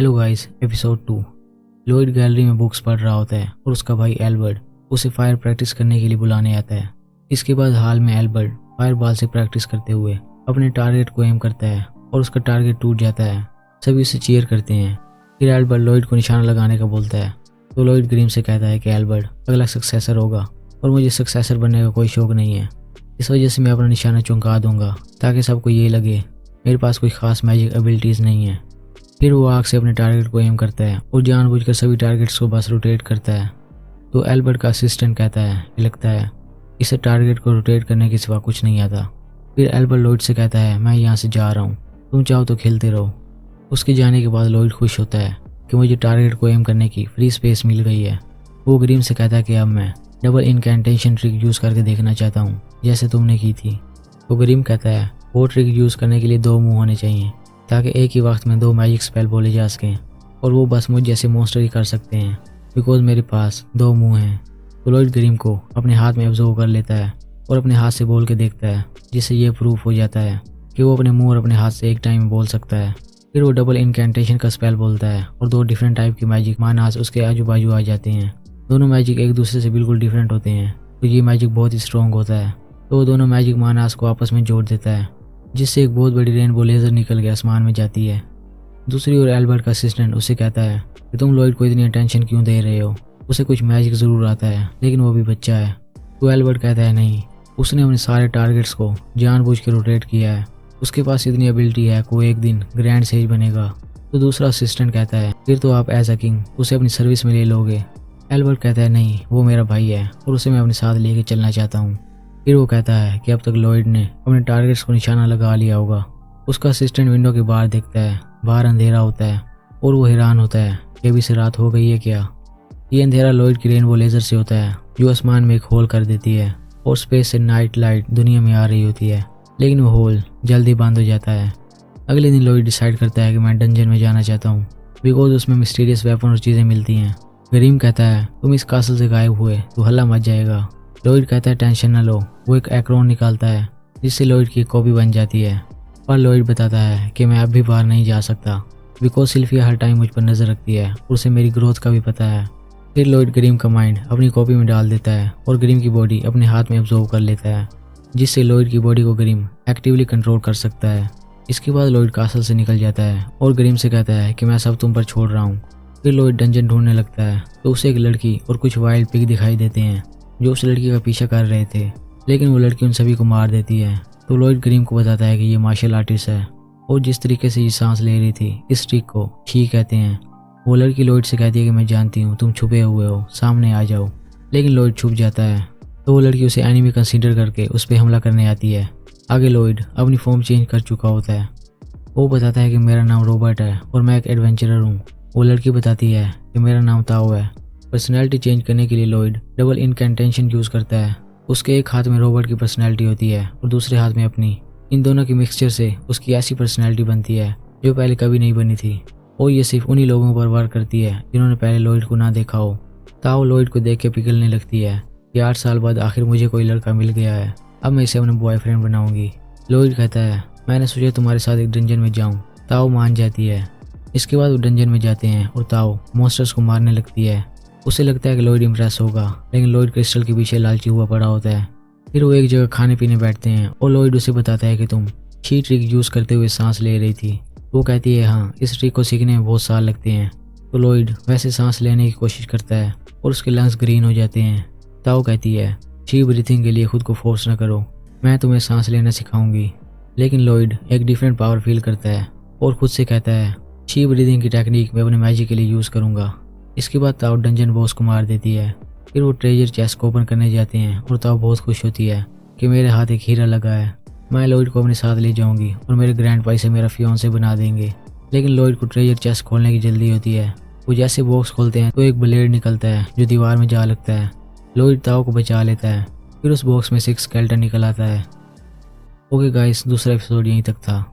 Hello guys, episode 2। Lloyd gallery में books पढ़ रहा होता है और उसका भाई एल्बर्ट उसे फायर प्रैक्टिस करने के लिए बुलाने आता है। इसके बाद हाल में एल्बर्ट फायर बॉल से प्रैक्टिस करते हुए अपने टारगेट को एम करता है और उसका टारगेट टूट जाता है। सभी उसे चीयर करते हैं। फिर एल्बर्ट लॉयड को निशाना लगाने का बोलता है तो लॉयड ग्रीम से कहता है कि एल्बर्ट अगला सक्सेसर होगा और मुझे सक्सेसर बनने का कोई शौक नहीं है। इस वजह से मैं अपना निशाना चौंका दूंगा ताकि सबको ये लगे मेरे पास कोई खास मैजिक एबिलिटीज़ नहीं है। फिर वो आग से अपने टारगेट को एम करता है और जानबूझकर सभी टारगेट्स को बस रोटेट करता है। तो एल्बर्ट का असिस्टेंट कहता है कि लगता है इसे टारगेट को रोटेट करने के सिवा कुछ नहीं आता। फिर एल्बर्ट लॉयड से कहता है मैं यहाँ से जा रहा हूँ, तुम चाहो तो खेलते रहो। उसके जाने के बाद लॉयड खुश होता है कि मुझे टारगेट को एम करने की फ्री स्पेस मिल गई है। वो ग्रीम से कहता है कि अब मैं डबल इनकैंटेशन ट्रिक यूज़ करके देखना चाहता हूँ जैसे तुमने की थी। तो ग्रीम कहता है वो ट्रिक यूज़ करने के लिए 2 मुंह होने चाहिए ताकि एक ही वक्त में 2 मैजिक स्पेल बोले जा सकें और वो बस मुझ जैसे मॉन्स्टर ही कर सकते हैं बिकॉज मेरे पास 2 मुंह हैं। तो लॉयड ग्रीम को अपने हाथ में ऑब्जर्व कर लेता है और अपने हाथ से बोल के देखता है जिससे ये प्रूफ हो जाता है कि वो अपने मुंह और अपने हाथ से एक टाइम में बोल सकता है। फिर वो डबल इनकैंटेशन का स्पेल बोलता है और 2 डिफरेंट टाइप की मैजिक मानास उसके आजू बाजू आ जाते हैं। दोनों मैजिक एक दूसरे से बिल्कुल डिफरेंट होते हैं तो ये मैजिक बहुत ही स्ट्रॉन्ग होता है। तो वो दोनों मैजिक मानास को आपस में जोड़ देता है जिससे एक बहुत बड़ी रेनबो लेजर निकल के आसमान में जाती है। दूसरी ओर एल्बर्ट का असिस्टेंट उससे कहता है कि तुम लॉयड को इतनी अटेंशन क्यों दे रहे हो, उसे कुछ मैजिक ज़रूर आता है लेकिन वो भी बच्चा है। तो एल्बर्ट कहता है नहीं, उसने अपने सारे टारगेट्स को जानबूझ के रोटेट किया है, उसके पास इतनी एबिलिटी है कि वो एक दिन ग्रैंड सेज बनेगा। तो दूसरा असिस्टेंट कहता है फिर तो आप एज अ किंग उसे अपनी सर्विस में ले लोगे। एल्बर्ट कहता है नहीं, वो मेरा भाई है और उसे मैं अपने साथ लेके चलना चाहता हूँ। फिर वो कहता है कि अब तक लॉयड ने अपने टारगेट्स को निशाना लगा लिया होगा। उसका असिस्टेंट विंडो के बाहर देखता है, बाहर अंधेरा होता है और वो हैरान होता है कि अभी से रात हो गई है क्या। ये अंधेरा लॉयड की रेनबो लेजर से होता है जो आसमान में एक होल कर देती है और स्पेस से नाइट लाइट दुनिया में आ रही होती है, लेकिन वो होल जल्दी बंद हो जाता है। अगले दिन लॉयड डिसाइड करता है कि मैं डंजन में जाना चाहता हूँ बिकॉज उसमें मिस्टीरियस वेपन और चीज़ें मिलती हैं। ग्रीम कहता है तुम इस कासल से गायब हुए तो हल्ला मच जाएगा। लॉयड कहता है टेंशन न लो। वो एक एक्रोन निकालता है जिससे लॉयड की कॉपी बन जाती है। पर लॉयड बताता है कि मैं अब भी बाहर नहीं जा सकता बिकॉज सिल्फिया हर टाइम मुझ पर नज़र रखती है और उसे मेरी ग्रोथ का भी पता है। फिर लॉयड ग्रीम का माइंड अपनी कॉपी में डाल देता है और ग्रीम की बॉडी अपने हाथ में ऑब्जर्व कर लेता है जिससे लॉयड की बॉडी को ग्रीम एक्टिवली कंट्रोल कर सकता है। इसके बाद लॉयड कासल से निकल जाता है और ग्रीम से कहता है कि मैं सब तुम पर छोड़ रहा हूँ। फिर लॉयड डंजन ढूंढने लगता है तो उसे एक लड़की और कुछ वाइल्ड पिग दिखाई देते हैं जो उस लड़की का पीछा कर रहे थे, लेकिन वो लड़की उन सभी को मार देती है। तो लॉयड ग्रीम को बताता है कि ये मार्शल आर्टिस्ट है और जिस तरीके से ये सांस ले रही थी इस ट्रिक को शी कहते हैं। वो लड़की लॉयड से कहती है कि मैं जानती हूँ तुम छुपे हुए हो, सामने आ जाओ, लेकिन लॉयड छुप जाता है। तो वो लड़की उसे एनिमी कंसीडर करके उस पर हमला करने आती है। आगे लॉयड अपनी फॉर्म चेंज कर चुका होता है। वो बताता है कि मेरा नाम रॉबर्ट है और मैं एक एडवेंचरर हूँ। वो लड़की बताती है कि मेरा नाम ताओ है। पर्सनैलिटी चेंज करने के लिए लॉयड डबल इनकैंटेशन यूज़ करता है। उसके एक हाथ में रॉबर्ट की पर्सनैलिटी होती है और दूसरे हाथ में अपनी। इन दोनों की मिक्सचर से उसकी ऐसी पर्सनैलिटी बनती है जो पहले कभी नहीं बनी थी और ये सिर्फ उन्हीं लोगों पर वर्क करती है जिन्होंने पहले लॉयड को ना देखा हो। ताओ लॉयड को देख के पिघलने लगती है कि 8 साल बाद आखिर मुझे कोई लड़का मिल गया है, अब मैं इसे अपना बॉयफ्रेंड बनाऊंगी। लॉयड कहता है मैंने सोचा तुम्हारे साथ एक डंजन में जाऊँ। ताओ मान जाती है। इसके बाद वो डंजन में जाते हैं और ताओ मॉन्स्टर्स को मारने लगती है। उसे लगता है कि लॉयड इम्प्रेस होगा, लेकिन लॉयड क्रिस्टल के पीछे लालची हुआ पड़ा होता है। फिर वो एक जगह खाने पीने बैठते हैं और लॉयड उसे बताता है कि तुम शी ट्रिक यूज़ करते हुए सांस ले रही थी। वो कहती है हाँ, इस ट्रिक को सीखने में बहुत साल लगते हैं। तो लॉयड वैसे सांस लेने की कोशिश करता है और उसके लंग्स ग्रीन हो जाते हैं। ताओ कहती है शी ब्रीथिंग के लिए खुद को फोर्स न करो, मैं तुम्हें सांस लेना सिखाऊंगी। लेकिन लॉयड एक डिफरेंट पावर फील करता है और खुद से कहता है शी ब्रीदिंग की टेक्निक मैं अपने मैजिक के लिए यूज़ करूँगा। इसके बाद ताओ डंजन बॉस को मार देती है। फिर वो ट्रेजर चेस्ट को ओपन करने जाते हैं और ताओ बहुत खुश होती है कि मेरे हाथ एक हीरा लगा है, मैं लॉयड को अपने साथ ले जाऊंगी और मेरे ग्रैंड भाई से मेरा फियांसे बना देंगे। लेकिन लॉयड को ट्रेजर चेस्ट खोलने की जल्दी होती है। वो जैसे बॉक्स खोलते हैं तो एक ब्लेड निकलता है जो दीवार में जा लगता है। लॉयड ताओ को बचा लेता है। फिर उस बॉक्स में से एक स्केलेटन निकल आता है। ओके गाइस, दूसरा एपिसोड यहीं तक था।